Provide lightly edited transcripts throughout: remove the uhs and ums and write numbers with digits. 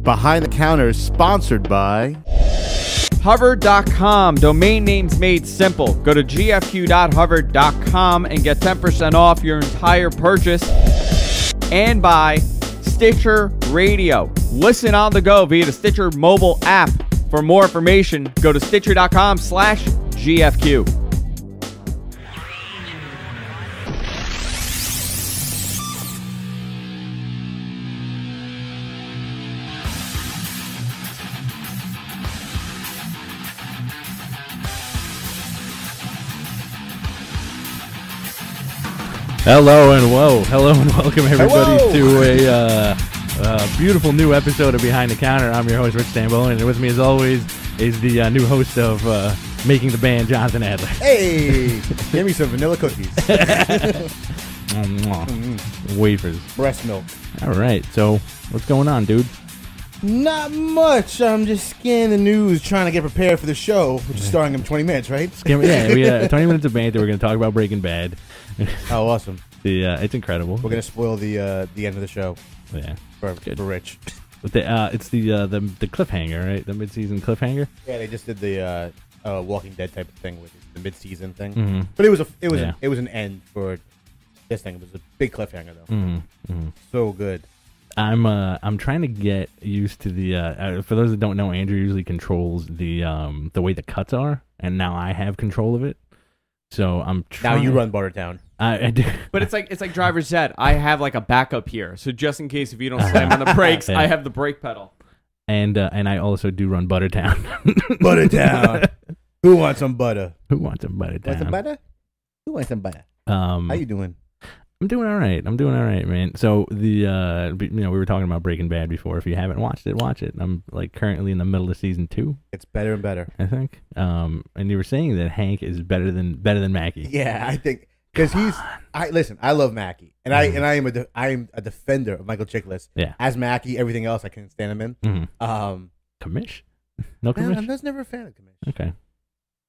Behind the Counter is sponsored by Hover.com. Domain names made simple. Go to gfq.hover.com and get 10% off your entire purchase. And by Stitcher Radio. Listen on the go via the Stitcher mobile app. For more information, go to stitcher.com/GFQ. Hello and welcome everybody to a beautiful new episode of Behind the Counter. I'm your host, Rich Stamboli, and with me as always is the new host of Making the Band, Jonathan Adler. Hey, give me some vanilla cookies. Wafers. Breast milk. All right, so what's going on, dude? Not much. I'm just scanning the news, trying to get prepared for the show, which is starting in 20 minutes, right? Yeah, we 20 minutes of banter. We're going to talk about Breaking Bad. Oh, awesome. It's incredible. We're going to spoil the end of the show. Yeah. For Rich. But it's the cliffhanger, right? The mid-season cliffhanger. Yeah, they just did the Walking Dead type of thing with the mid-season thing. Mm-hmm. But it was an end for this thing. It was a big cliffhanger though. Mm-hmm. Mm-hmm. So good. I'm trying to get used to the for those that don't know, Andrew usually controls the way the cuts are, and now I have control of it. So I'm trying. Now you run Buttertown. I do. But it's like driver's ed. I have like a backup here, so just in case if you don't slam on the brakes, Yeah. I have the brake pedal. And I also do run Buttertown. Buttertown. Who wants some butter? Who wants some Buttertown? Want some butter? Who wants some butter? How you doing? I'm doing all right. Man. So we were talking about Breaking Bad before. If you haven't watched it, watch it. I'm like currently in the middle of season 2. It's better and better, I think. And you were saying that Hank is better than Mackie. Yeah, I think because I love Mackie, and I am a defender of Michael Chiklis. Yeah. As Mackie, everything else I can stand him in. Mm-hmm. Commish? No Commish? I was never a fan of Commish. Okay.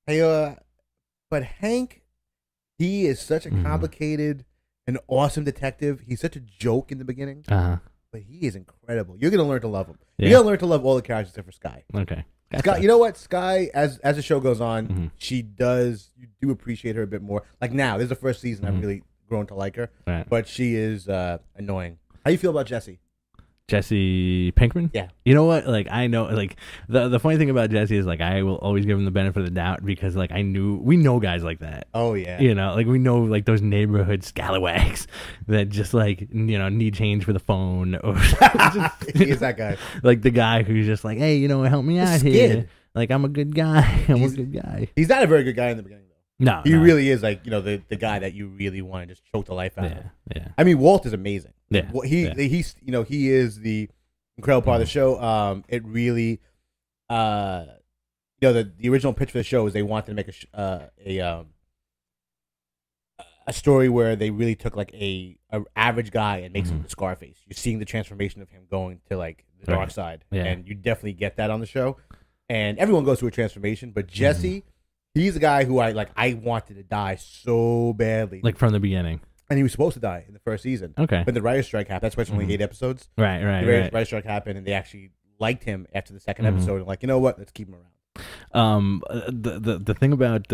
Hey, but Hank, he is such a complicated, an awesome detective. He's such a joke in the beginning, but he is incredible. You're gonna learn to love him. Yeah. You're gonna learn to love all the characters except for Sky. Okay. Sky, you know what? Sky, as the show goes on, you do appreciate her a bit more. Like now, this is the first season I've really grown to like her, right. But she is annoying. How you feel about Jesse? Jesse Pinkman? Yeah. You know what? Like, I know, like, the funny thing about Jesse is, like, I will always give him the benefit of the doubt because, like, we know guys like that. Oh, yeah. You know, like, we know, like, those neighborhood scalawags that just, like, you know, need change for the phone. Or He is that guy. Like, the guy who's just like, hey, you know, help me out here. Like, I'm a good guy. I'm a good guy. He's not a very good guy in the beginning, though. No. He really is, like, you know, the guy that you really want to just choke the life out of. Yeah. I mean, Walt is amazing. Yeah. He's you know, he is the incredible part of the show. It really, you know, the original pitch for the show is they wanted to make a story where they really took like a average guy and makes him Scarface. You're seeing the transformation of him going to like the dark side, and you definitely get that on the show. And everyone goes through a transformation, but Jesse, he's the guy who I wanted to die so badly, like from the beginning. And he was supposed to die in the first season. Okay. But the writer's strike happened. That's why it's only 8 episodes. Right. The writer's strike happened, and they actually liked him after the second episode. And like, you know what? Let's keep him around. The thing about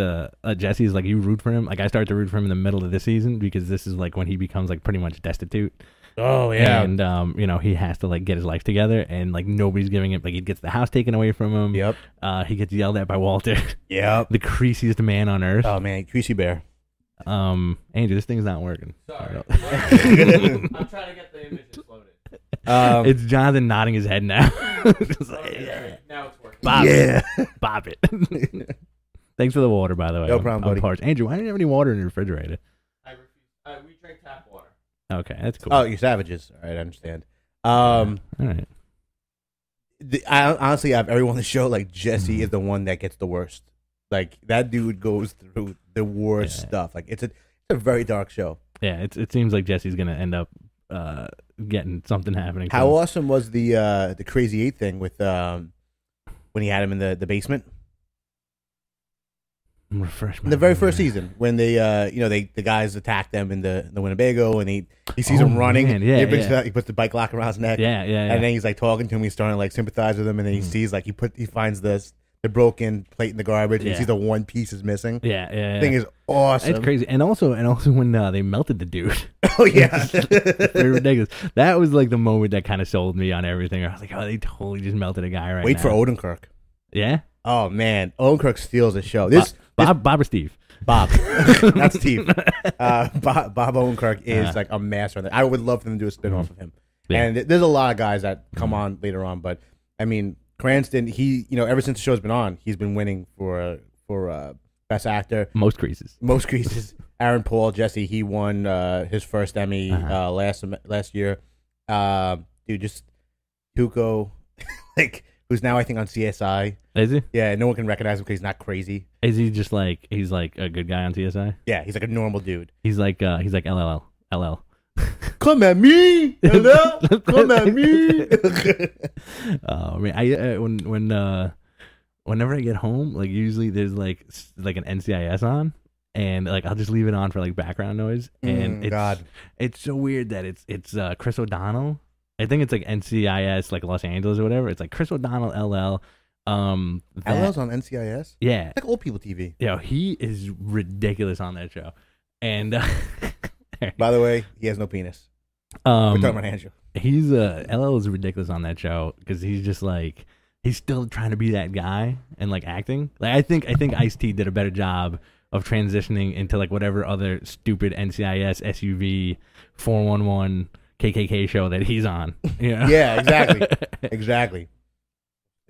Jesse is like you root for him. Like I started to root for him in the middle of the season because this is like when he becomes like pretty much destitute. Oh yeah. And you know, he has to like get his life together, and like nobody's giving him. Like he gets the house taken away from him. Yep. He gets yelled at by Walter. Yep. The creasiest man on earth. Oh man, Creasy Bear. Andrew, this thing's not working. Sorry. I'm trying to get the images loaded. It's Jonathan nodding his head now. Just like, yeah. Now it's working. Bop it. Thanks for the water, by the way. No problem, buddy. Parched. Andrew, why do you have any water in your refrigerator? I refuse. We drink tap water. Okay, that's cool. Oh, you're savages. All right, I understand. All right. Honestly, out of everyone on the show, like Jesse is the one that gets the worst. Like that dude goes through the worst stuff. Like it's a very dark show. Yeah, it seems like Jesse's gonna end up getting something happening. How awesome was the Crazy 8 thing with when he had him in the basement? Refresh in the very first season when they, the guys attack them in the Winnebago, and he sees him running. Man. Yeah, he puts the bike lock around his neck. Yeah. And then he's like talking to him. He's starting to like sympathize with him, and then he sees like he finds the broken plate in the garbage, and he sees the one piece is missing. Yeah. Thing is awesome. It's crazy, and also when they melted the dude. Oh yeah, very ridiculous. That was like the moment that kind of sold me on everything. I was like, oh, they totally just melted a guy right now. Wait for Odenkirk. Yeah. Oh man, Odenkirk steals the show. Bob or Steve? Bob, not Steve. Bob Odenkirk is like a master on that. I would love for them to do a spin-off of him. Yeah. And there's a lot of guys that come on later on, but I mean, Cranston, he ever since the show's been on, he's been winning for best actor. Most creases. Aaron Paul, Jesse, he won his first Emmy last year. Dude, just Tuco, like, who's now I think on CSI. Is he? Yeah, no one can recognize him because he's not crazy. Is he just like he's like a good guy on CSI? Yeah, he's like a normal dude. He's like LL. Come at me, LL. Come at me. Oh man, whenever I get home, like usually there's like an NCIS on, and like I'll just leave it on for like background noise. And it's so weird that it's Chris O'Donnell. I think it's like NCIS, like Los Angeles or whatever. It's like Chris O'Donnell, LL. LL's on NCIS? Yeah. It's like old people TV. Yeah, he is ridiculous on that show. And by the way, he has no penis. We're talking about Andrew. He's LL is ridiculous on that show because he's just like he's still trying to be that guy and like acting. Like I think Ice-T did a better job of transitioning into like whatever other stupid NCIS SUV 411 KKK show that he's on. You know? Yeah, exactly.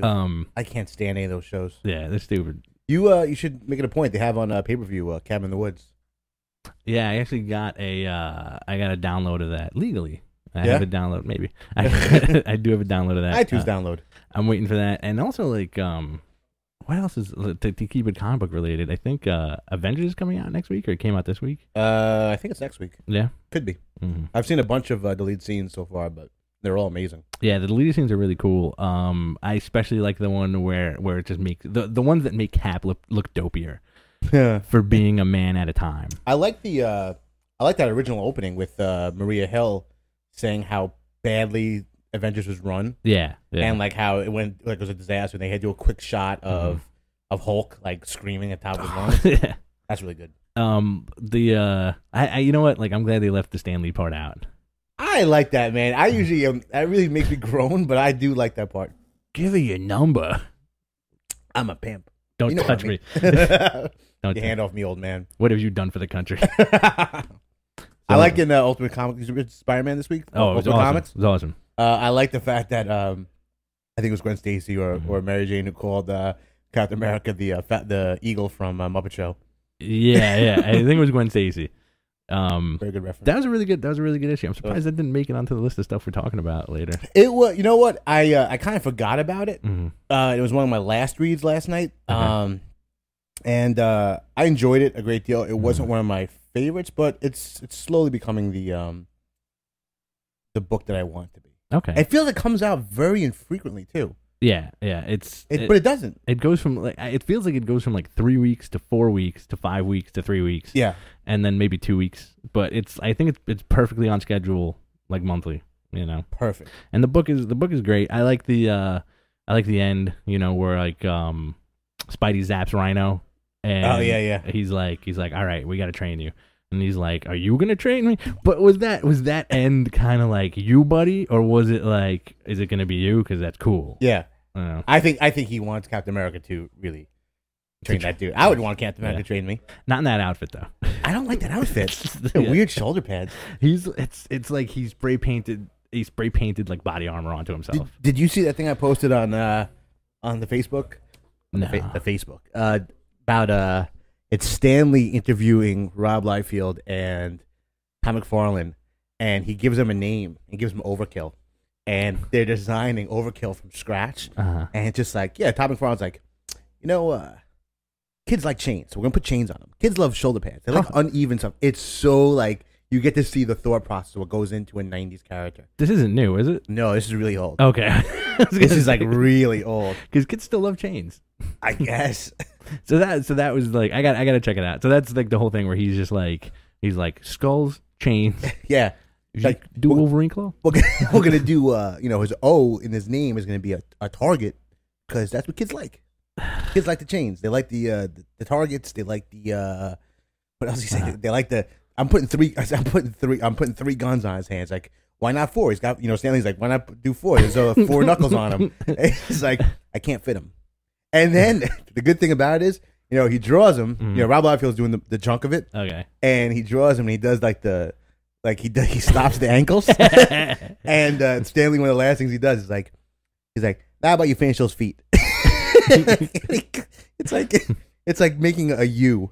I can't stand any of those shows. Yeah, they're stupid. You should make it a point. They have on pay-per-view Cabin in the Woods. Yeah, I actually got a download of that legally. I have a download, maybe. I do have a download of that. iTunes download. I'm waiting for that, and also like what else is to keep it comic book related? I think Avengers is coming out next week, or it came out this week. I think it's next week. Yeah, could be. Mm-hmm. I've seen a bunch of deleted scenes so far, but they're all amazing. Yeah, the deleted scenes are really cool. I especially like the one where it just makes the ones that make Cap look dopier for being a man at a time. I like that original opening with Maria Hill saying how badly Avengers was run. Yeah. And like how it went, like it was a disaster. And they had to do a quick shot of Hulk like screaming at top of his lungs. Yeah, that's really good. I you know what? Like I'm glad they left the Stan Lee part out. I like that, man. I usually that really makes me groan, but I do like that part. Give her your number. I'm a pimp. Don't touch me. Don't hand off me, old man. What have you done for the country? I like in Ultimate Comics Spider-Man this week. Oh, it was awesome. Comics. It was awesome. I like the fact that I think it was Gwen Stacy or Mary Jane who called Captain America the eagle from Muppet Show. Yeah. I think it was Gwen Stacy. Very good reference. That was a really good issue. I'm surprised that didn't make it onto the list of stuff we're talking about later. It was. You know what? I kind of forgot about it. It was one of my last reads last night. And I enjoyed it a great deal. It wasn't one of my favorites, but it's slowly becoming the book that I want it to be. Okay. I feel like it comes out very infrequently too. Yeah. But it doesn't. It goes from like it feels like it goes from like 3 weeks to 4 weeks to 5 weeks to 3 weeks. Yeah. And then maybe 2 weeks. But I think it's perfectly on schedule, like monthly. You know. Perfect. And the book is great. I like the end. You know, where like Spidey zaps Rhino. And he's like, all right, we got to train you. And he's like, are you going to train me? But was that end kind of like you, buddy? Or was it like, is it going to be you? Because that's cool. Yeah. I think he wants Captain America to really train that dude. I would want Captain America to train me. Not in that outfit, though. I don't like that outfit. The weird shoulder pads. It's like he spray painted like body armor onto himself. Did you see that thing I posted on the Facebook? No. The Facebook. About it's Stan Lee interviewing Rob Liefeld and Tom McFarlane, and he gives them a name. He gives them Overkill, and they're designing Overkill from scratch. And it's just like, Tom McFarlane's like, kids like chains, so we're gonna put chains on them. Kids love shoulder pads. They like uneven stuff. It's so like you get to see the thought process of what goes into a '90s character. This isn't new, is it? No, this is really old. Okay, this is like really old because kids still love chains. I guess. So that was like I gotta check it out. So that's like the whole thing where he's like skulls, chains. Yeah. Like do Wolverine claw. We're gonna do his O in his name is gonna be a target because that's what kids like. Kids like the chains. They like the targets. They like the what else he say? They like the. I'm putting three guns on his hands. Like, why not 4? He's got Stanley's like, why not do 4? There's 4 knuckles on him. He's like, I can't fit him. And then the good thing about it is, he draws him. Mm-hmm. Rob Liefeld's doing the chunk of it. Okay. And he draws him, and he does he stops the ankles. And Stanley, one of the last things he does is he's like, how about you finish those feet? It's like making a U.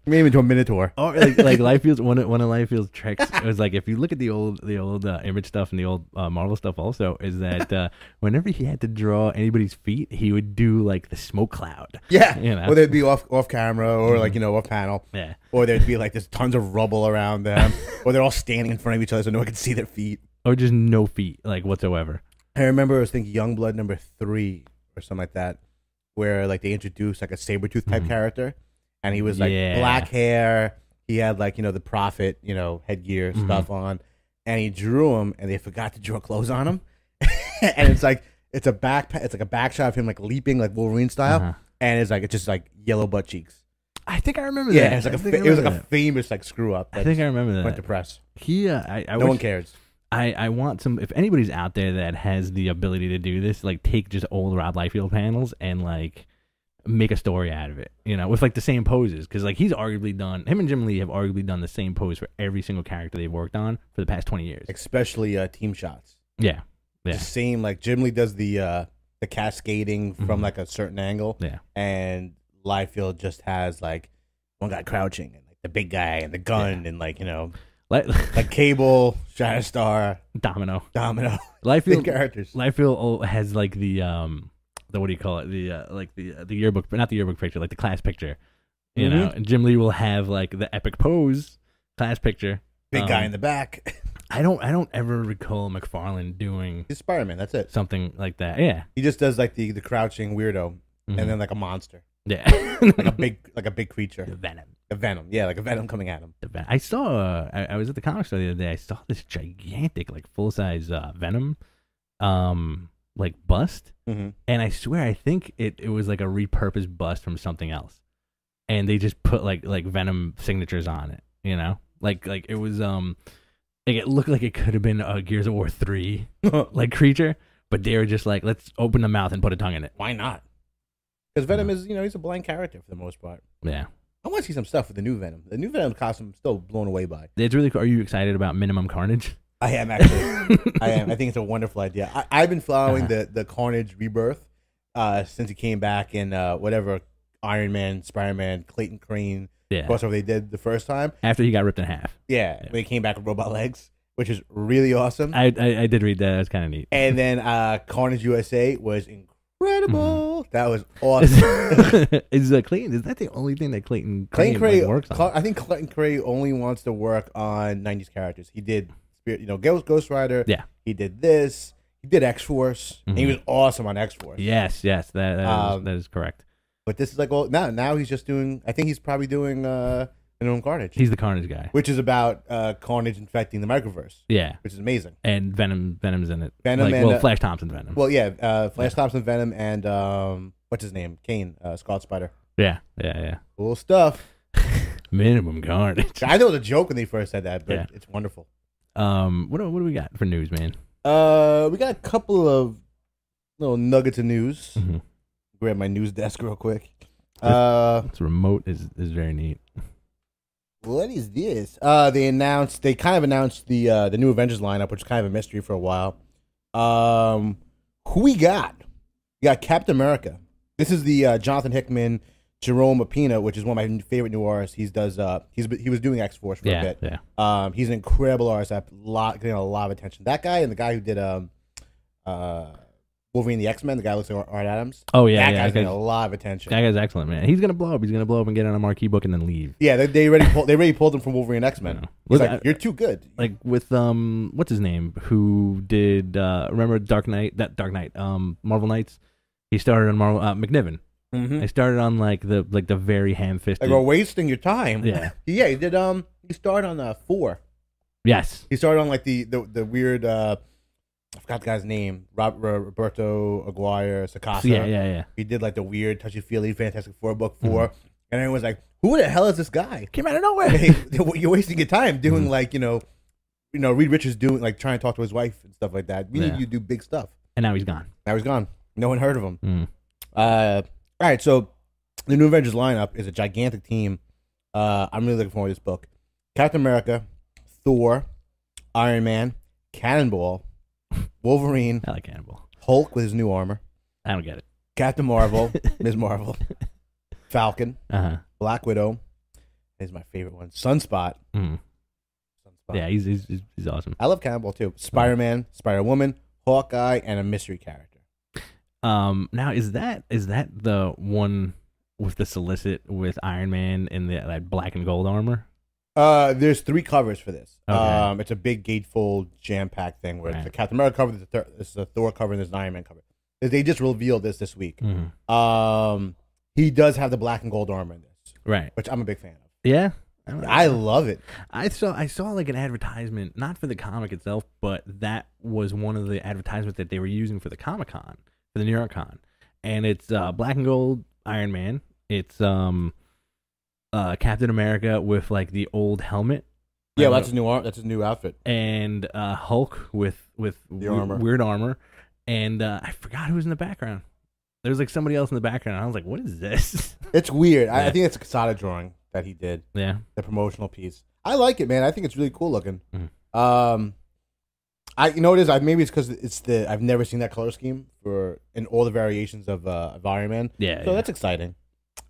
Maybe into a minotaur. Or like Liefeld's one of Liefeld's tricks was like if you look at the old Image stuff and the old Marvel stuff also is that whenever he had to draw anybody's feet, he would do like the smoke cloud. Yeah. Or they'd be off camera or off panel. Yeah. Or there'd be like there's tons of rubble around them. Or they're all standing in front of each other so no one can see their feet. Or just no feet like whatsoever. I remember I was thinking Youngblood number 3 or something like that, where like they introduced like a Sabretooth type character, and he was like black hair. He had like the Prophet headgear stuff on, and he drew him, and they forgot to draw clothes on him, and it's like a back shot of him like leaping like Wolverine style, and it's just like yellow butt cheeks. I think I remember that. Yeah, it was like a famous like screw up. I think I remember that. Went to press. No one cares. I want some. If anybody's out there that has the ability to do this, like take just old Rob Liefeld panels and like make a story out of it, with like the same poses, because like he's arguably done. Him and Jim Lee have arguably done the same pose for every single character they've worked on for the past 20 years, especially team shots. Yeah. The same like Jim Lee does the cascading from like a certain angle. Yeah, and Liefeld just has like one guy crouching and like the big guy and the gun and like like Cable, Shatterstar, Domino. Liefeld characters. Liefeld has like the what do you call it? The yearbook, but not the yearbook picture, like the class picture. And Jim Lee will have like the epic pose class picture. Big guy in the back. I don't ever recall McFarlane doing. He's Spider-Man. That's it. Something like that. Yeah. He just does like the crouching weirdo, and then like a monster. Yeah. like a big creature. The Venom. A Venom, yeah, like a Venom coming at him. I saw. I was at the comic store the other day. I saw this gigantic, like full size Venom, like bust, and I swear I think it was like a repurposed bust from something else, and they just put like Venom signatures on it. Like it was like it looked like it could have been a Gears of War 3 like creature, but they were just like, let's open the mouth and put a tongue in it. Why not? Because Venom is he's a blank character for the most part. Yeah. I want to see some stuff with the new Venom. The new Venom costume I'm still blown away by. It's really cool. Are you excited about Minimum Carnage? I am actually. I am. I think it's a wonderful idea. I've been following the Carnage rebirth since he came back in whatever Iron Man, Spider-Man, Clayton Crane crossover they did the first time. After he got ripped in half. Yeah. When he came back with robot legs, which is really awesome. I did read that. It was kind of neat. And then Carnage USA was incredible. That was awesome. Is Clayton? Is that the only thing that Clayton Crane works on? I think Clayton Crane only wants to work on 90s characters. He did, Ghost Rider. Yeah. He did this. He did X-Force. And he was awesome on X-Force. Yes. That is correct. But this is like, now he's just doing. I think he's probably doing Minimum Carnage. He's the Carnage guy, which is about Carnage infecting the microverse. Yeah, which is amazing. And Venom's in it. Venom Flash Thompson Venom. Well, yeah, Flash Thompson Venom and what's his name? Kane, Scarlet Spider. Yeah. Cool stuff. Minimum Carnage. I know it was a joke when they first said that, but it's wonderful. What do we got for news, man? We got a couple of little nuggets of news. Grab my news desk real quick. This remote is very neat. What is this? They kind of announced the new Avengers lineup, which is kind of a mystery for a while. Who we got? We got Captain America. This is the Jonathan Hickman, Jerome Apina, which is one of my favorite new artists. He was doing X-Force for a bit. Yeah. He's an incredible artist. Getting a lot of attention. That guy and the guy who did Wolverine the X-Men, the guy who looks like Art Adams. Oh yeah, that guy's getting a lot of attention. That guy's excellent, man. He's gonna blow up. He's gonna blow up and get on a marquee book and then leave. Yeah, they already pulled him from Wolverine X-Men. He's like, you're too good. Like with what's his name? Who did remember Dark Knight? Marvel Knights. He started on Marvel McNiven. I started on like the very ham-fisted. Like, we're wasting your time. Yeah. Yeah, he did. He started on 4. Yes. He started on like the weird. I forgot the guy's name. Roberto Aguirre Sacasa. Yeah. He did like the weird touchy-feely Fantastic Four book 4, and everyone was like, "Who the hell is this guy?" Came out of nowhere. You're wasting your time doing like Reed Richards doing like trying to talk to his wife and stuff like that. We need you to do big stuff. And now he's gone. No one heard of him. All right, so the New Avengers lineup is a gigantic team. I'm really looking forward to this book. Captain America, Thor, Iron Man, Cannonball, Wolverine. I like Cannonball. Hulk with his new armor. I don't get it. Captain Marvel, Ms. Marvel, Falcon, Black Widow. Is my favorite one. Sunspot. Sunspot. Yeah, he's awesome. I love Cannonball too. Spider-Man, Spider-Woman, Hawkeye, and a mystery character. Now is that the one with the solicit with Iron Man in the like black and gold armor? There's 3 covers for this. Okay. It's a big gatefold jam-packed thing where it's the Captain America cover, this is a Thor cover, and there's an Iron Man cover. They just revealed this week. He does have the black and gold armor in this, right? Which I'm a big fan of. Yeah, I love it. I saw like an advertisement, not for the comic itself, but that was one of the advertisements that they were using for the Comic-Con, for the New York Con, and it's black and gold Iron Man. It's Captain America with like the old helmet. Yeah, that's his new outfit. And Hulk with the armor. Weird armor. And I forgot who was in the background. There was like somebody else in the background. I was like, what is this? It's weird. Yeah. I think it's a Casada drawing that he did. Yeah. The promotional piece. I like it, man. I think it's really cool looking. Mm-hmm. What it is? Maybe it's because I've never seen that color scheme in all the variations of Iron Man. Yeah. So that's exciting.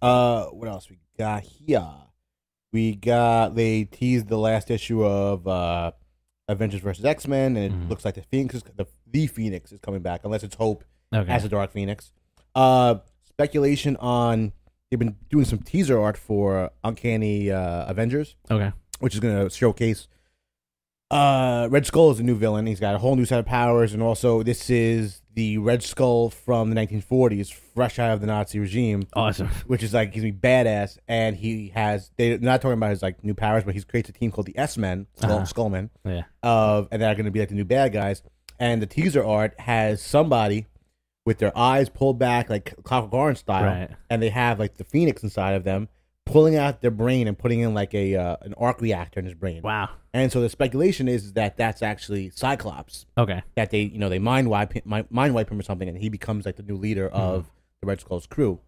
What else we got here? They teased the last issue of Avengers vs. X-Men, and it looks like the Phoenix is coming back, unless it's Hope as a Dark Phoenix. Speculation on they've been doing some teaser art for Uncanny Avengers, which is going to showcase Red Skull is a new villain. He's got a whole new set of powers, and also this is the Red Skull from the 1940s, fresh out of the Nazi regime. Awesome. Which is like, he's gonna be badass, and they're not talking about his like new powers, but he's creates a team called the S-Men, Skullmen. Yeah. And they're gonna be like the new bad guys. And the teaser art has somebody with their eyes pulled back, like Clockwork Orange style, and they have like the Phoenix inside of them, pulling out their brain and putting in like an arc reactor in his brain. Wow. And so the speculation is that that's actually Cyclops. Okay. That they mind wipe him or something, and he becomes like the new leader of the Red Skull's crew.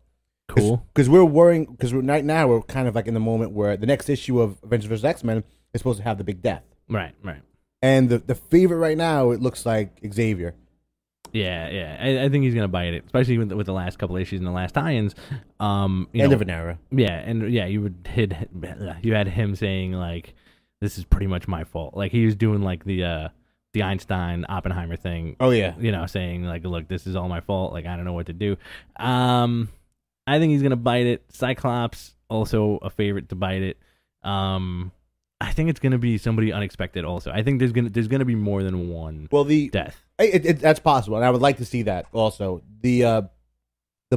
Cool. Because we're worrying, because right now we're kind of like in the moment where the next issue of Avengers vs. X-Men is supposed to have the big death. Right. And the favorite right now, it looks like Xavier. Yeah. I think he's gonna bite it, especially with the last couple issues and the last tie-ins. End of an era. Yeah, and you had him saying like, "This is pretty much my fault." Like he was doing like the Einstein Oppenheimer thing. Oh yeah. Saying like, "Look, this is all my fault. Like I don't know what to do." I think he's gonna bite it. Cyclops also a favorite to bite it. I think it's gonna be somebody unexpected. Also, I think there's gonna be more than one. Death. That's possible, and I would like to see that. Also, the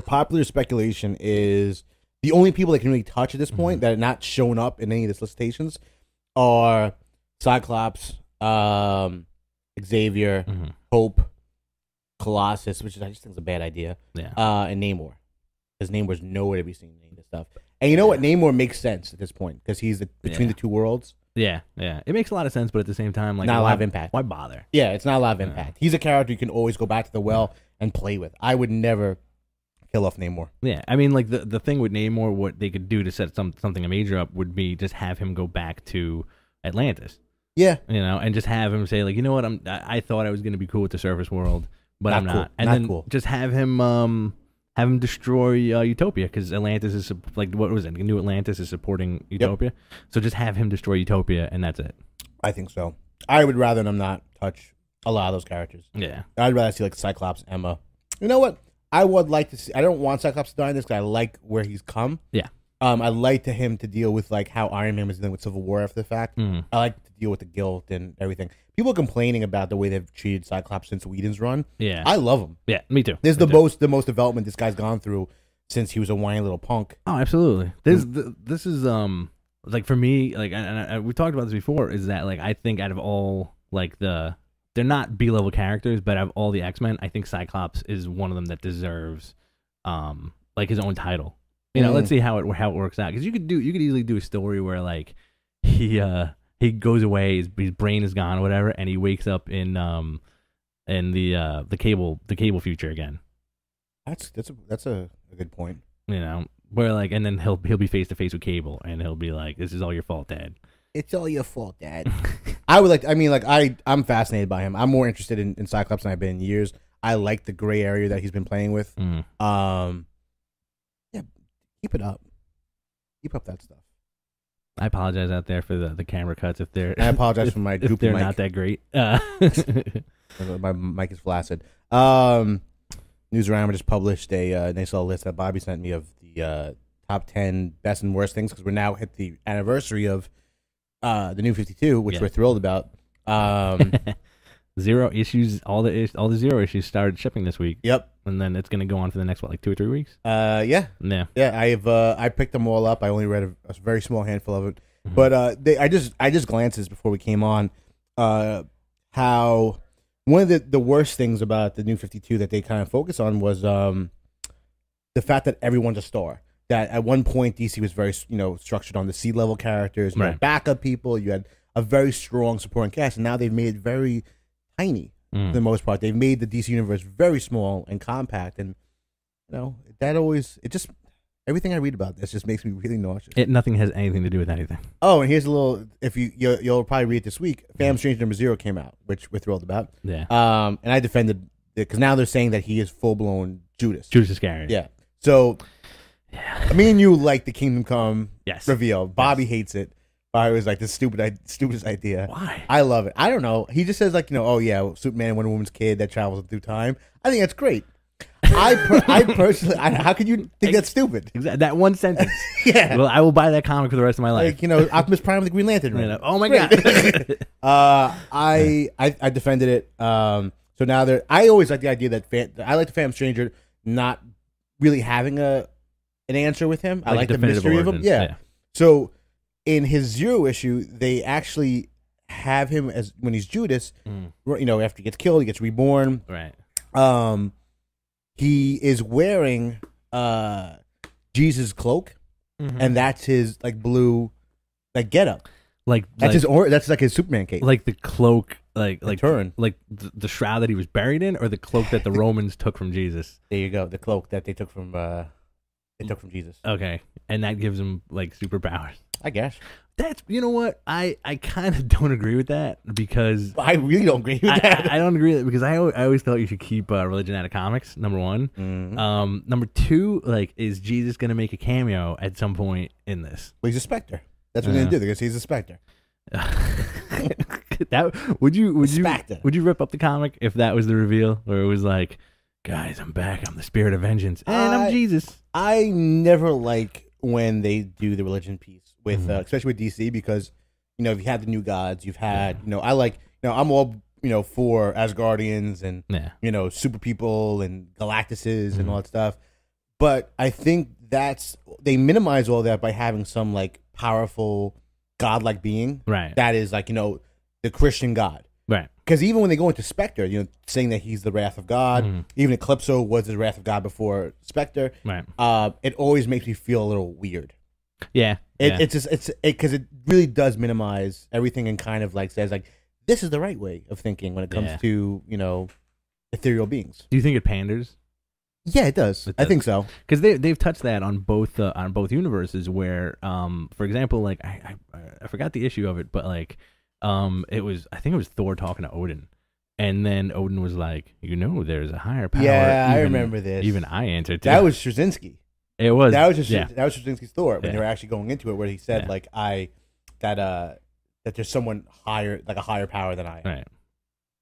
popular speculation is the only people that can really touch at this point that are not shown up in any of the solicitations are Cyclops, Xavier, Hope, Colossus, which I just think is a bad idea. Yeah. And Namor, because Namor's nowhere to be seen in any of this stuff. And you know what? Namor makes sense at this point because he's between the two worlds. Yeah. It makes a lot of sense, but at the same time, like not a lot of impact. Why bother? Yeah, it's not a lot of impact. He's a character you can always go back to the well and play with. I would never kill off Namor. Yeah, I mean, like the thing with Namor, what they could do to set something major up would be just have him go back to Atlantis. Yeah, and just have him say like, you know what, I thought I was going to be cool with the surface world, but I'm not. And then just have him destroy Utopia, because Atlantis is like, what was it? New Atlantis is supporting Utopia, so just have him destroy Utopia, and that's it. I think so. I would rather them not touch a lot of those characters. Yeah, I'd rather see like Cyclops, Emma. You know what? I would like to see. I don't want Cyclops to die in this because I like where he's come. Yeah. I like him to deal with like how Iron Man was dealing with Civil War after the fact. I like to deal with the guilt and everything. People are complaining about the way they've treated Cyclops since Whedon's run. Yeah. I love him. Yeah, me too. This is the most development this guy's gone through since he was a whiny little punk. Oh, absolutely. This is like for me, like and we talked about this before, is that like I think out of all like they're not B-level characters, but out of all the X-Men, I think Cyclops is one of them that deserves like his own title. You know, let's see how it works out, because you could easily do a story where like he goes away, his brain is gone or whatever, and he wakes up in the cable future again. That's a good point. You know, where like, and then he'll be face to face with Cable, and he'll be like, "This is all your fault, Dad." It's all your fault, Dad. I'm fascinated by him. I'm more interested in Cyclops than I've been in years. I like the gray area that he's been playing with. Yeah, keep it up. Keep up that stuff. I apologize out there for the camera cuts if they're. I apologize for my if goopy they're mic. not that great. My mic is flaccid. Newsarama just published a nice little list that Bobby sent me of the top 10 best and worst things, because we're now hit the anniversary of the New 52, which we're thrilled about. Zero issues. All the Zero issues started shipping this week. Yep. And then it's going to go on for the next, like 2 or 3 weeks? Yeah. I picked them all up. I only read a very small handful of it. Mm-hmm. But I just glanced this before we came on, how one of the worst things about the New 52 that they kind of focus on was the fact that everyone's a star. That at one point DC was very structured on the C-level characters. You had backup people. You had a very strong supporting cast, and now they've made it very tiny for the most part. They've made the DC universe very small and compact, and everything I read about this just makes me really nauseous. Nothing has anything to do with anything. Oh, and here's a little. If you'll probably read it this week. Phantom Strange #0 came out, which we're thrilled about. Yeah. And I defended it because now they're saying that he is full blown Judas. Judas Iscariot. Yeah. So, me and you like the Kingdom Come reveal. Bobby hates it. Bobby was like, "This stupidest idea." Why? I love it. I don't know. He just says like, oh yeah, Superman and Wonder Woman's kid that travels through time. I think that's great. I personally, how could you think that's stupid? Exactly. That one sentence. Yeah. Well, I will buy that comic for the rest of my life. Like, Optimus Prime with the Green Lantern. Right? Oh my god. I defended it. So now I always like the idea that I like the Phantom Stranger not really having an answer with him. I like the mystery of him. Yeah. So in his Zero issue, they actually have him as when he's Judas. After he gets killed, he gets reborn. Right. He is wearing Jesus' cloak, and that's his like blue like getup. That's like his Superman cape. Like the cloak, like turn, like the shroud that he was buried in, or the cloak that the Romans took from Jesus. There you go, the cloak that they took from Jesus. Okay, and that gives him like superpowers. I guess. That's, you know what, I kind of don't agree with that, because I really don't agree with that. I don't agree with it, because I always thought you should keep religion out of comics. Number one. Mm-hmm. Number two, like, is Jesus gonna make a cameo at some point in this? Well, he's a Spectre. That's what they're gonna do. They're gonna say he's a Spectre. Would you rip up the comic if that was the reveal, where it was like, guys, I'm back. I'm the spirit of vengeance, and I'm Jesus. I never like when they do the religion piece with, especially with DC, because you've had the new gods, you've had I like I'm all for Asgardians and super people and Galactuses and all that stuff, but I think they minimize all that by having some like powerful godlike being that is like the Christian God. Right. Because even when they go into Spectre, saying that he's the wrath of God, even Eclipso was the wrath of God before Spectre. Right. It always makes me feel a little weird. Yeah. It's because it really does minimize everything and kind of like says like this is the right way of thinking when it comes to ethereal beings. Do you think it panders? Yeah, it does. I think so. Because they've touched that on both universes. Where, for example, like I forgot the issue of it, but like. I think it was Thor talking to Odin, and then Odin was like, there's a higher power. Yeah, I remember this. Even I answered too. That was Straczynski. It was. That was Straczynski's Thor when they were actually going into it, where he said like that there's someone higher, like a higher power than I am. Right.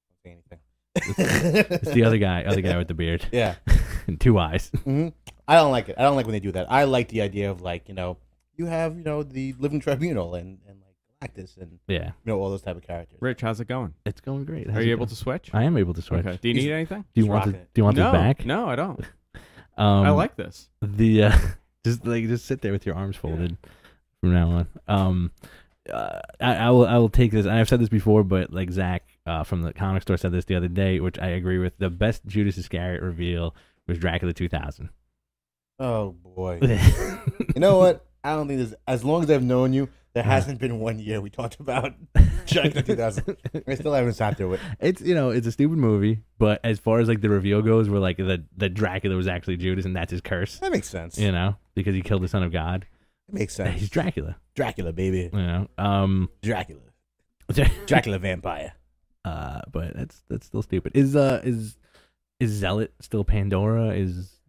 Don't say anything. It's the other guy with the beard. Yeah. And 2 eyes. Mm-hmm. I don't like it. I don't like when they do that. I like the idea of like you have the Living Tribunal and Galactus and all those type of characters. Rich, how's it going? It's going great. Are you able to switch? I am able to switch. Okay. Do you need anything? Do you want this back? No, I don't. I like this. The just sit there with your arms folded from now on. I will take this, and I've said this before, but like Zach from the comic store said this the other day, which I agree with. The best Judas Iscariot reveal was Dracula 2000. Oh boy! You know what? I don't think there's, as long as I've known you, there hasn't been 1 year we talked about Dracula 2000. I still haven't sat through it. It's it's a stupid movie, but as far as like the reveal goes, where like the Dracula was actually Judas, and that's his curse. That makes sense. Because he killed the son of God. It makes sense. He's Dracula. Dracula, baby. Dracula. Dracula vampire. But that's still stupid. Is Zealot still Pandora?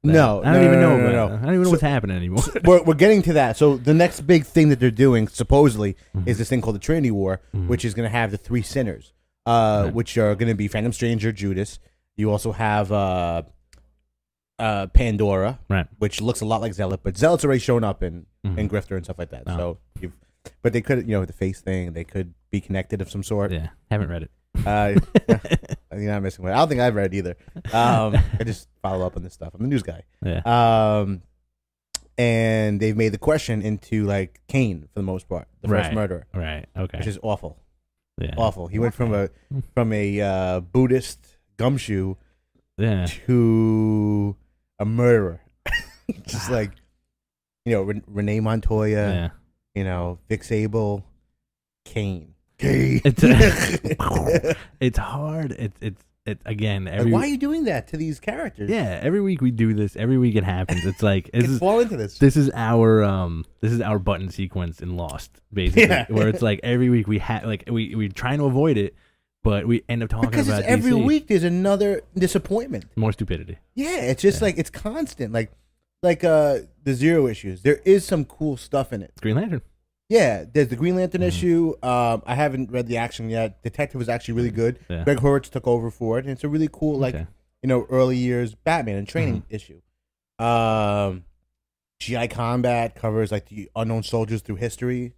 No, I don't even know. No. I don't even know what's happening anymore. We're getting to that. So the next big thing that they're doing, supposedly, is this thing called the Trinity War, which is going to have the three sinners, which are going to be Phantom Stranger, Judas. You also have Pandora, right, which looks a lot like Zealot, but Zealot's already shown up in Grifter and stuff like that. Oh. So, but they could, the face thing, they could be connected of some sort. Yeah, haven't read it. You're not missing one. I don't think I've read it either. I just follow up on this stuff. I'm a news guy. Yeah. And they've made the question into like Cain for the most part, the first murderer. Right. Okay. Which is awful. Yeah. Awful. He went from a Buddhist gumshoe to a murderer. Just like Renee Montoya. Yeah. Vic Sable, Cain. It's hard. It's again. Why are you doing that to these characters? Yeah, every week we do this. Every week it happens. It's like fall into this. This is our button sequence in Lost, basically, where it's like every week we we're trying to avoid it, but we end up talking about every DC. week there's another disappointment, more stupidity. Yeah, it's just like it's constant. Like the Zero issues. There is some cool stuff in it. It's Green Lantern. Yeah, there's the Green Lantern issue. I haven't read the action yet. Detective was actually really good. Yeah. Greg Horwitz took over for it, and it's a really cool, early years Batman and training issue. GI Combat covers like the unknown soldiers through history.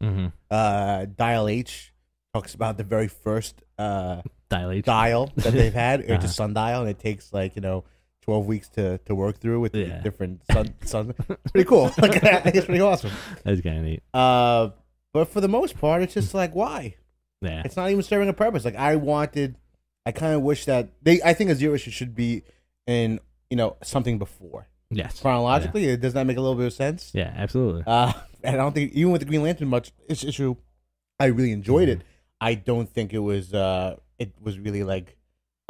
Dial H talks about the very first dial that they've had. It's a sundial, and it takes 12 weeks to work through with the different sun. It's pretty cool. It's pretty awesome. That's kind of neat. But for the most part, it's just like, why? Yeah. It's not even serving a purpose. Like I kind of wish that I think a Zero issue should be in, something before. Yes. Chronologically, does that make a little bit of sense? Yeah, absolutely. And I don't think, even with the Green Lantern issue, I really enjoyed it. I don't think it was really like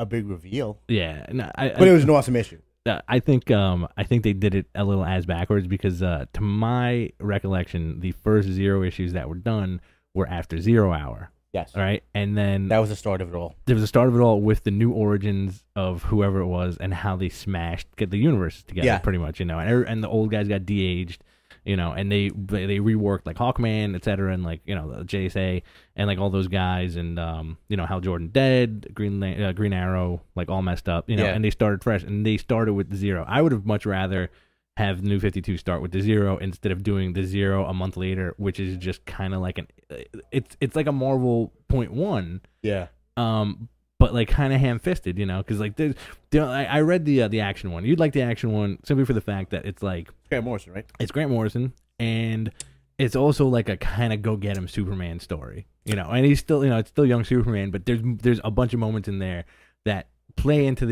a big reveal. Yeah. No, but it was an awesome issue. I think they did it a little as backwards because to my recollection, the first Zero issues that were done were after 0 Hour. Yes. All right. And then that was the start of it all. There was the start of it all with the new origins of whoever it was and how they get the universes together, pretty much, and the old guys got de-aged, and they reworked like Hawkman, etc., and the JSA and like all those guys, and Hal Jordan dead, Green Arrow like all messed up, and they started fresh, and they started with the Zero. I would have much rather have New 52 start with the Zero instead of doing the Zero a month later, which is just kind of like it's like a Marvel .1. Yeah. But like kind of ham-fisted, because like I read the action one. You'd like the action one simply for the fact that it's like Grant Morrison, right? It's Grant Morrison, and it's also like a kind of go get him Superman story, And he's still, it's still young Superman, but there's a bunch of moments in there that play into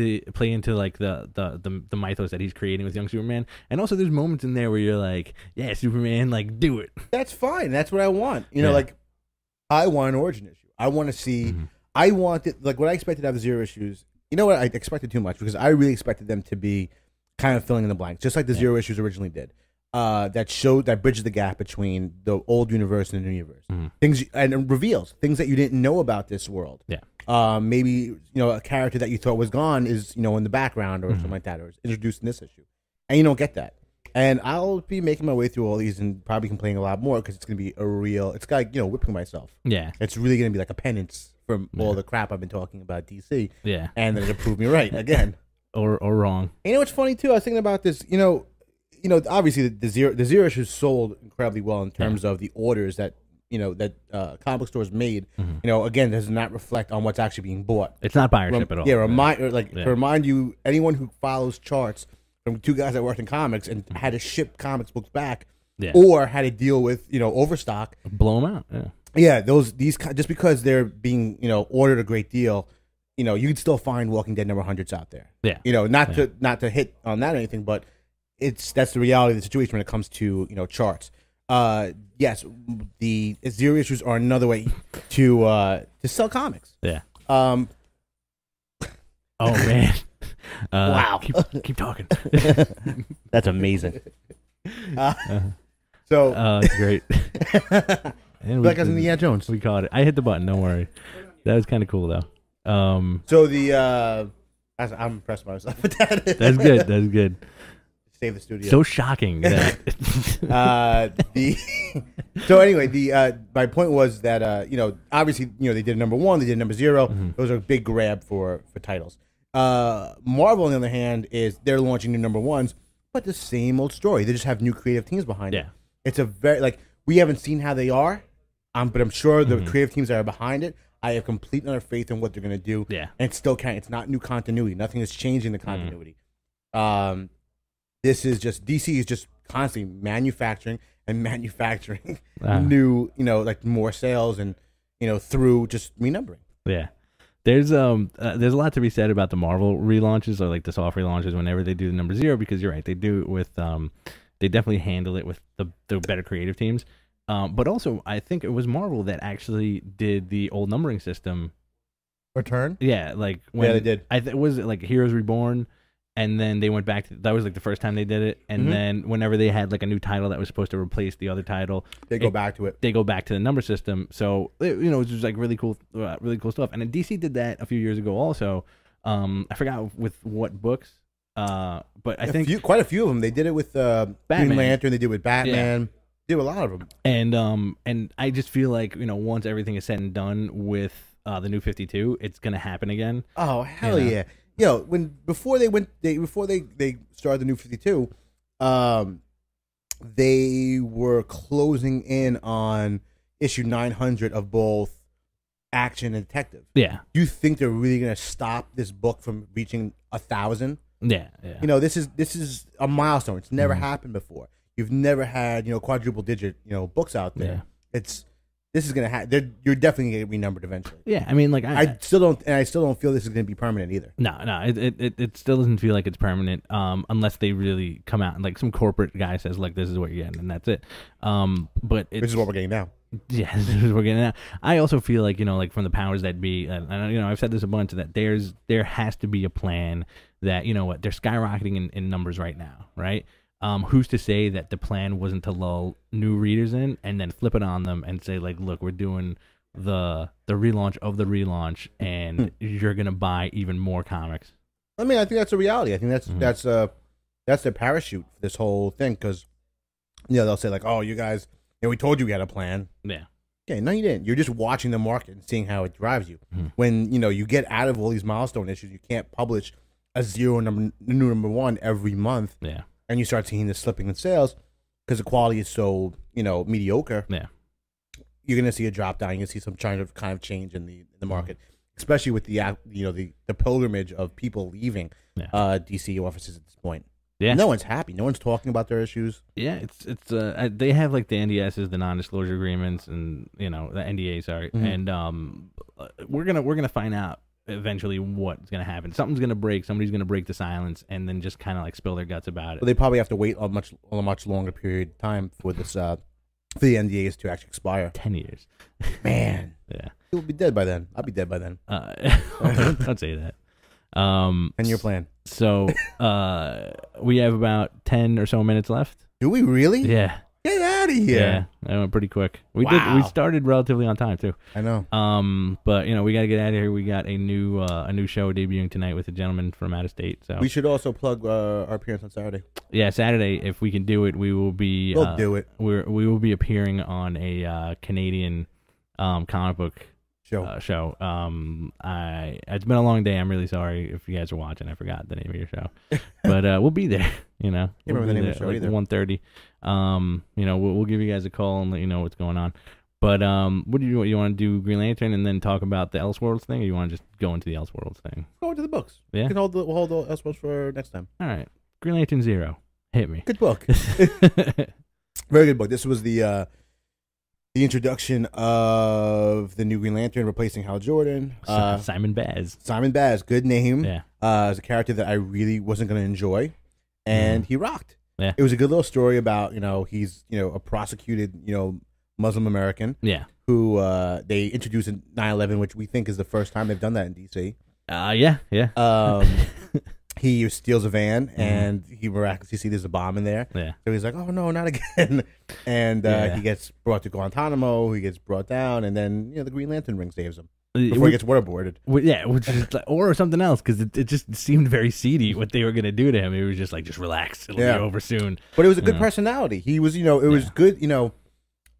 like the mythos that he's creating with young Superman, and also there's moments in there where you're like, yeah, Superman, like do it. That's fine. That's what I want. Like I want an origin issue. I want to see. I wanted, like, what I expected out of the Zero issues. You know what? I expected too much because I really expected them to be kind of filling in the blanks, just like the Zero issues originally did. That bridges the gap between the old universe and the new universe. Things and reveals things that you didn't know about this world. Yeah. Maybe a character that you thought was gone is in the background or something like that, or is introduced in this issue, and you don't get that. And I'll be making my way through all these and probably complaining a lot more because it's gonna be it's like whipping myself. Yeah. It's really gonna be like a penance from all the crap I've been talking about DC. Yeah. And then it'll prove me right again. or wrong. And what's funny too? I was thinking about this. Obviously the Zero issues sold incredibly well in terms of the orders that comic stores made. Again, does not reflect on what's actually being bought. It's not buyership at all. Yeah, to remind you, anyone who follows charts from two guys that worked in comics and had to ship comics books back, Yeah. or had to deal with overstock. Blow them out. Yeah. Yeah, these just because they're being ordered a great deal, you can still find Walking Dead number 100s out there. Yeah. Not to hit on that or anything, but that's the reality of the situation when it comes to charts. Yes, the zero issues are another way to sell comics. Yeah. Oh man. Wow. Keep talking. That's amazing. It's great. And like as Indiana Jones. We caught it. I hit the button. Don't worry. That was kind of cool though. So the I'm impressed by myself with that. That's good. That's good. Save the studio. So shocking that. So anyway, my point was that obviously they did number 1, they did number 0. Mm-hmm. Those are a big grab for titles. Marvel on the other hand is they're launching new number 1s, but the same old story. They just have new creative teams behind it. It's a very we haven't seen how they are, but I'm sure the creative teams that are behind it, I have complete utter faith in what they're gonna do. Yeah, and it's still it's not new continuity. Nothing is changing the continuity. This is just DC is just constantly manufacturing new, more sales and through just renumbering. Yeah. There's a lot to be said about the Marvel relaunches or the soft relaunches whenever they do the number 0, because you're right, they do it with they definitely handle it with the better creative teams. But also I think it was Marvel that actually did the old numbering system. Return? Yeah, when they did. Was it Heroes Reborn? And then they went back to, that was the first time they did it. And then whenever they had a new title that was supposed to replace the other title, they go back to it. They go back to the number system. So it was just really cool stuff. And then DC did that a few years ago also. I forgot with what books, but I think quite a few of them. They did it with Green Lantern. They did it with Batman. Yeah. They did a lot of them. And I just feel once everything is said and done with the New 52, it's gonna happen again. Oh hell yeah! Before they started the New 52, they were closing in on issue 900 of both Action and Detective. Yeah. Do you think they're really going to stop this book from reaching 1,000? Yeah. This is a milestone. It's never happened before. You've never had quadruple digit books out there. Yeah. This is gonna happen. You're definitely gonna get renumbered eventually. Yeah, I mean, I still don't feel this is gonna be permanent either. No, it still doesn't feel like it's permanent, unless they really come out and some corporate guy says this is what you're getting and that's it. But which is what we're getting now. Yeah, this is what we're getting now. I also feel from the powers that be, and I've said this a bunch, that there has to be a plan that they're skyrocketing in numbers right now, right? Who's to say that the plan wasn't to lull new readers in and then flip it on them and say look, we're doing the relaunch of the relaunch and you're gonna buy even more comics. I mean, I think that's a reality. I think that's their parachute for this whole thing, because they'll say oh, you guys, we told you we had a plan. Yeah. Okay, no, you didn't. You're just watching the market and seeing how it drives you. When you get out of all these milestone issues, you can't publish a new number 1 every month. Yeah. And you start seeing this slipping in sales because the quality is so mediocre. Yeah, you're gonna see a drop down. You're gonna see some kind of change in the market, especially with the pilgrimage of people leaving DC offices at this point. Yeah, no one's happy. No one's talking about their issues. Yeah, it's they have the NDSs, the non-disclosure agreements, and the NDA. Sorry, and we're gonna find out eventually what's going to happen. Something's going to break. Somebody's going to break the silence and then just kind of spill their guts about it. Well, they probably have to wait a much longer period of time for this for the NDAs to actually expire. 10 years. Man. Yeah. You'll be dead by then. I'll be dead by then. Don't say that. 10-year plan. So we have about 10 or so minutes left. Do we really? Yeah. Get out of here. Yeah, that went pretty quick. We started relatively on time too. I know. But we got to get out of here. We got a new show debuting tonight with a gentleman from out of state. So we should also plug our appearance on Saturday. Yeah, Saturday, if we can do it, we will be. We'll do it. We will be appearing on a Canadian comic book show. It's been a long day. I'm really sorry if you guys are watching. I forgot the name of your show, but we'll be there. Can't remember the name of the show either. 1:30. We'll give you guys a call and let you know what's going on. But what do you want to do? Green Lantern and then talk about the Elseworlds thing, or you want to just go into the Elseworlds thing? Go into the books. Yeah, we'll hold the Elseworlds for next time. All right. Green Lantern Zero. Hit me. Good book. Very good book. This was the introduction of the new Green Lantern replacing Hal Jordan. Simon Baz. Simon Baz, good name. Yeah. As a character that I really wasn't going to enjoy, and he rocked. Yeah. It was a good little story about, he's, a prosecuted, Muslim American. Yeah. Who they introduced in 9/11, which we think is the first time they've done that in DC. Yeah. He steals a van, and he miraculously sees there's a bomb in there. Yeah. So he's like, oh, no, not again. And he gets brought to Guantanamo. He gets brought down, and then, the Green Lantern ring saves him before he gets waterboarded. Yeah, which is or something else, because it just seemed very seedy what they were going to do to him. It was just like, just relax. It'll be over soon. But it was a good personality. He was, it was good.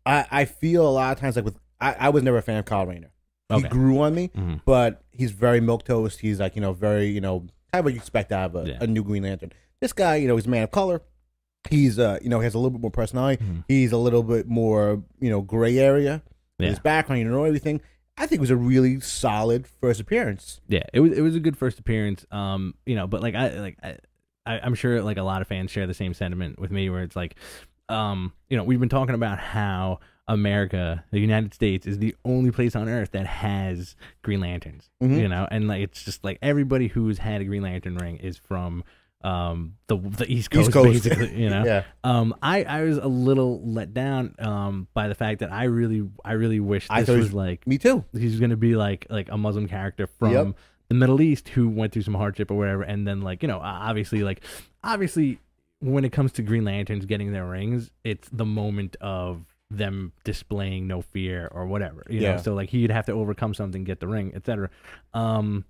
I feel a lot of times like I was never a fan of Kyle Rayner. He grew on me, but he's very milquetoast. He's like, very, kind of what you expect out of a new Green Lantern. This guy, he's a man of color. He's, has a little bit more personality. He's a little bit more, gray area. His background, you know everything. I think it was a really solid first appearance. Yeah, it was a good first appearance. But like I'm sure like a lot of fans share the same sentiment with me, where it's like, we've been talking about how America, the United States, is the only place on Earth that has Green Lanterns. And like it's just like everybody who's had a Green Lantern ring is from the East Coast, basically. Yeah. I was a little let down by the fact that I really wish this was like me too. He's gonna be like a Muslim character from the Middle East who went through some hardship or whatever, and then like obviously when it comes to Green Lanterns getting their rings, it's the moment of them displaying no fear or whatever, you know. So like he'd have to overcome something, get the ring, etc. I'm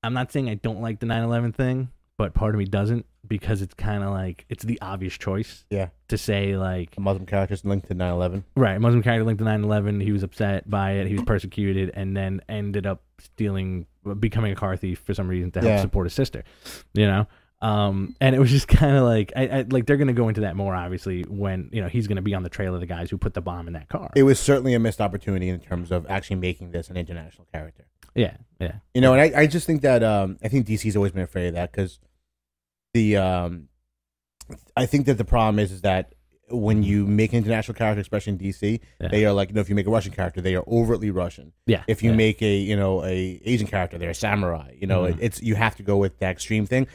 not saying I don't like the 9/11 thing, but part of me doesn't, because it's kind of like it's the obvious choice. To say like a Muslim character linked to 9/11. Right, a Muslim character linked to 9/11. He was upset by it. He was persecuted, and then ended up becoming a car thief for some reason to help support his sister. And it was just kind of like, I like they're going to go into that more, obviously, when, he's going to be on the trail of the guys who put the bomb in that car. It was certainly a missed opportunity in terms of actually making this an international character. Yeah. And I just think that, I think DC's always been afraid of that, because I think that the problem is that when you make an international character, especially in DC, they are like, if you make a Russian character, they are overtly Russian. If you make a Asian character, they're a samurai. It's you have to go with that extreme thing.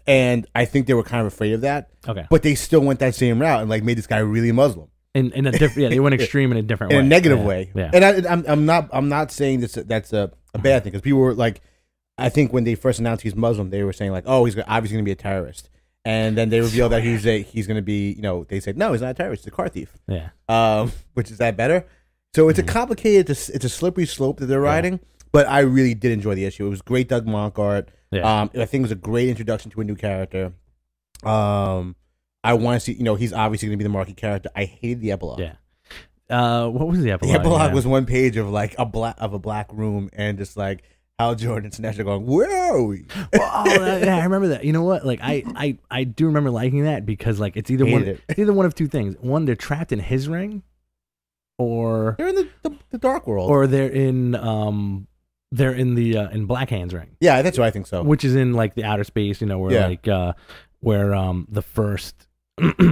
And I think they were kind of afraid of that. But they still went that same route and like made this guy really Muslim. In a different, they went extreme in a different way. In a negative way. And I'm not saying that's a bad thing, because people were like, I think when they first announced he's Muslim, they were saying like, oh, he's obviously going to be a terrorist. And then they revealed that he's going to be, they said, no, he's not a terrorist, he's a car thief. Which is that better? So it's a complicated, it's a slippery slope that they're riding. But I really did enjoy the issue. It was great Doug Monk art. I think it was a great introduction to a new character. I want to see, he's obviously going to be the marquee character. I hated the epilogue. What was the epilogue? The epilogue was one page of like a black room, and just like Hal Jordan and Sinestro going, where are we? I remember that. You know what? Like I do remember liking that, because like it's either one of two things. One, they're trapped in his ring, or they're in the dark world, or they're in in Black Hand's ring. Yeah, that's what I think so. Which is in like the outer space, where where the first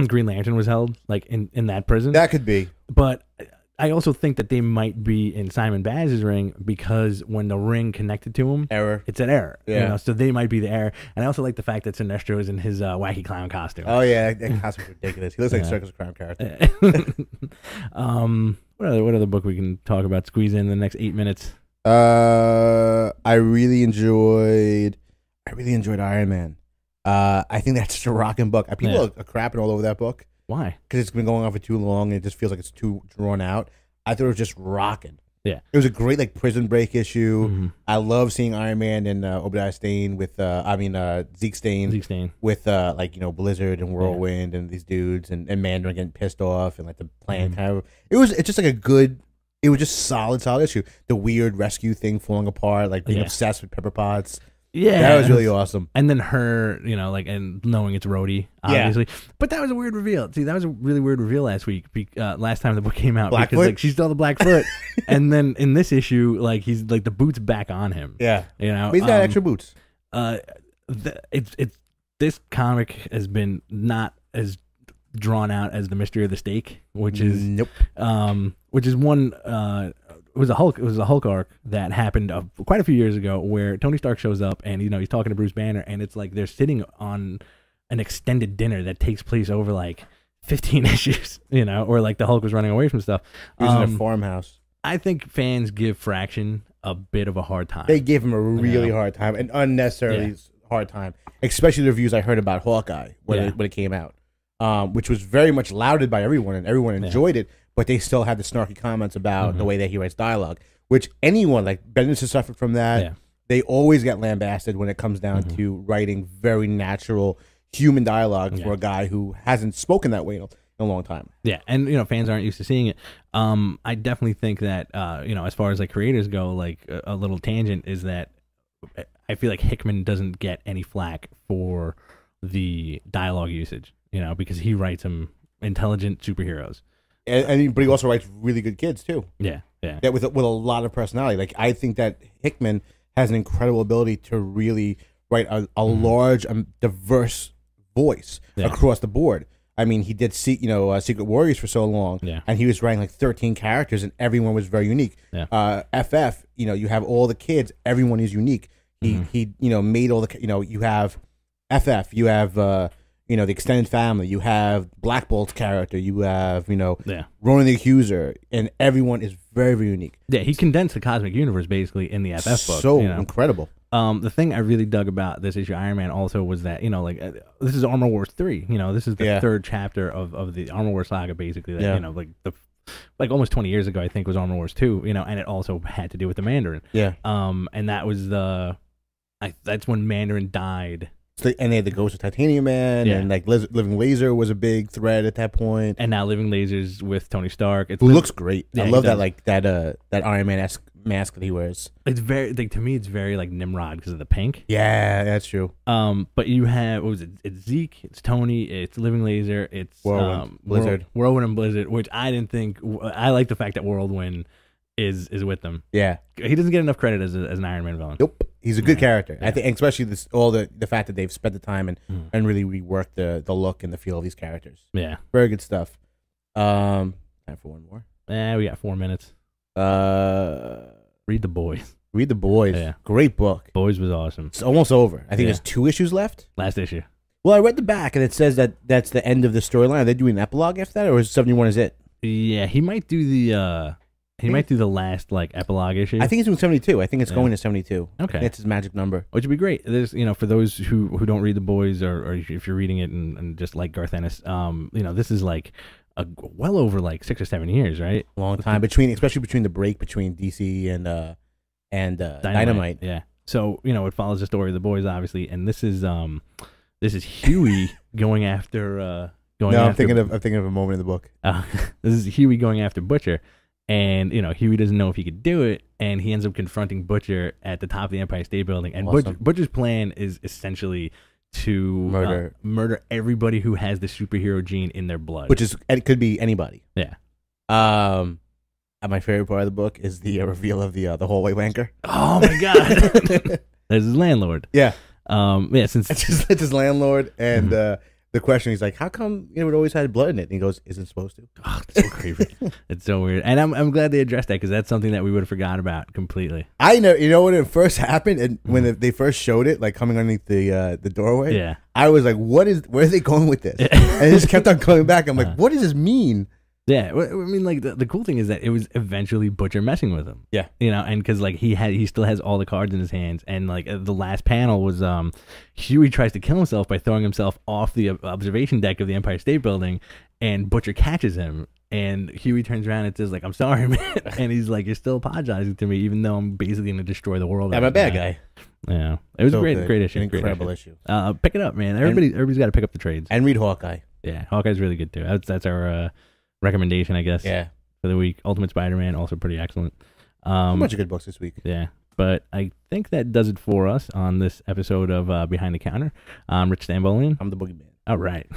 Green Lantern was held, like in that prison. That could be. But I also think that they might be in Simon Baz's ring, because when the ring connected to him, it's an error. So they might be the error. And I also like the fact that Sinestro is in his wacky clown costume. Oh yeah, that costume's ridiculous. He looks like a Circus Crime character. What other book we can talk about? Squeeze in the next 8 minutes. I really enjoyed Iron Man. I think that's just a rocking book. People are crapping all over that book. Why? Because it's been going on for too long, and it just feels like it's too drawn out. I thought it was just rocking. Yeah, it was a great like prison break issue. I love seeing Iron Man and Obadiah Stane with Zeke Stane with Blizzard and Whirlwind and these dudes and Mandarin getting pissed off, and like the plan kind of. It's just like it was just solid issue. The weird rescue thing falling apart, like being obsessed with Pepper Potts. Yeah, that was really awesome. And then her, and knowing it's Rhodey, obviously. But that was a weird reveal. See, that was a really weird reveal last week. Last time the book came out, Blackfoot? because like she's still the Blackfoot, and then in this issue, like he's like the boots back on him. Yeah, he's got extra boots. It's this comic has been not as drawn out as the Mystery of the Stake, which is one. It was a Hulk arc that happened quite a few years ago, where Tony Stark shows up and he's talking to Bruce Banner, and it's like they're sitting on an extended dinner that takes place over like 15 issues, or like the Hulk was running away from stuff. He was in a farmhouse. I think fans give Fraction a bit of a hard time. They gave him a really hard time, an unnecessarily hard time, especially the reviews I heard about Hawkeye when it came out, which was very much lauded by everyone, and everyone enjoyed it, but they still had the snarky comments about the way that he writes dialogue, which anyone, like Bendis has suffered from that. Yeah. They always get lambasted when it comes down to writing very natural human dialogue for a guy who hasn't spoken that way in a long time. Yeah, and fans aren't used to seeing it. I definitely think that as far as like creators go, like a little tangent is that I feel like Hickman doesn't get any flack for the dialogue usage, because he writes them intelligent superheroes. But he also writes really good kids too. Yeah. That with a lot of personality. Like I think that Hickman has an incredible ability to really write a large, diverse voice across the board. I mean, he did Secret Warriors for so long, and he was writing like 13 characters, and everyone was very unique. Yeah. FF, you have all the kids, everyone is unique. He made all the you have FF, you have the extended family, you have Black Bolt's character, you have Ronan the Accuser, and everyone is very, very unique. Yeah, he condensed the cosmic universe basically in the FF book. So incredible. The thing I really dug about this issue, Iron Man, also was that this is Armor Wars 3. This is the third chapter of the Armor Wars saga, basically. That like almost 20 years ago, I think, was Armor Wars 2. And it also had to do with the Mandarin. Yeah. And that was that's when Mandarin died. And they had the Ghost of Titanium Man, and like Living Laser was a big threat at that point. And now Living Laser's with Tony Stark. Who looks great. I love that Iron Man-esque mask that he wears. It's very to me, it's very like Nimrod because of the pink. Yeah, that's true. But you have It's Zeke, it's Tony, it's Living Laser, it's Blizzard, Whirlwind and Blizzard, which I didn't think. I like the fact that Whirlwind is with them. Yeah, he doesn't get enough credit as an Iron Man villain. Nope, he's a good character. I think, especially the fact that they've spent the time and really reworked the look and the feel of these characters. Yeah, very good stuff. Time for one more. We got 4 minutes. Read The Boys. Read The Boys. Yeah. Great book. Boys was awesome. It's almost over. I think there's 2 issues left. Last issue. Well, I read the back, and it says that that's the end of the storyline. Are they doing an epilogue after that, or is 71 is it? Yeah, he might do the last like epilogue issue. I think he's doing 72. I think it's going to 72. Okay, that's his magic number, which would be great. There's for those who don't read The Boys, or if you're reading it and just like Garth Ennis, this is like well over like 6 or 7 years, right? Long time especially between the break between DC and Dynamite. Yeah. So it follows the story of The Boys, obviously, and this is Huey going after. I'm thinking of a moment in the book. This is Huey going after Butcher, and Huey doesn't know if he could do it, and he ends up confronting Butcher at the top of the Empire State Building. And awesome. Butcher's plan is essentially to murder everybody who has the superhero gene in their blood, it could be anybody. Yeah. My favorite part of the book is the reveal of the hallway wanker. Oh my god! There's his landlord. Yeah. Since it's his landlord, and the question, he's like, "How come it always had blood in it?" And he goes, "Isn't it supposed to?" Oh, it's so creepy. It's so weird, and I'm glad they addressed that, because that's something that we would have forgot about completely. I know, when it first happened, and when they first showed it, like coming underneath the doorway, yeah, I was like, where are they going with this? And it just kept on coming back. I'm like, what does this mean? Yeah, I mean, like the cool thing is that it was eventually Butcher messing with him. Yeah, and because like he still has all the cards in his hands, and like the last panel was Huey tries to kill himself by throwing himself off the observation deck of the Empire State Building, and Butcher catches him, and Huey turns around and says like, "I'm sorry, man," and he's like, "You're still apologizing to me, even though I'm basically gonna destroy the world." I'm a bad guy. Yeah, it was a great issue, incredible issue. Pick it up, man. Everybody's got to pick up the trades and read Hawkeye. Yeah, Hawkeye's really good too. That's our recommendation, I guess. Yeah. For the week. Ultimate Spider-Man, also pretty excellent. A bunch of good books this week. Yeah. But I think that does it for us on this episode of Behind the Counter. I'm Rich Stambolian. I'm the Boogeyman. All right.